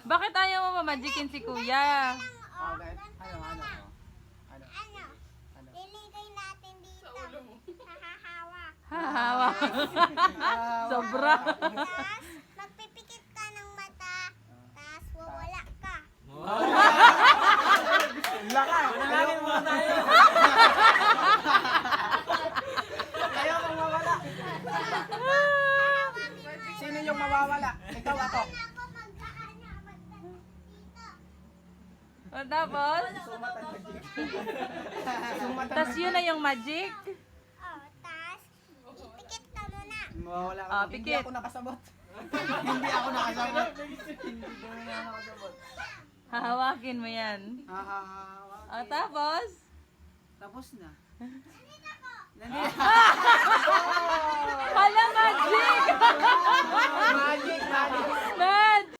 Bakit ayaw mo mamagikin si kuya? Okay. Ano? Liligay natin dito. Hahahawak. Hahawa. Sobra. Tapos, magpipikit ka ng mata. Tapos, wawala ka. Laka! Manalangin muna tayo! Ayaw kang mawala. Sino yung mawawala? Ikaw ako. Ako magkaano. Dito. O tapos? Tapos yun na yung magic? Oh, tapos, ipikit ka muna. Mawawala ka. Ah, Hindi pikit. ako nakasabot. Hindi ako nakasabot. Hindi ako nakasabot. Hahawakin mo yan. O tapos? Tapos na. Pala magic! Magic! Na!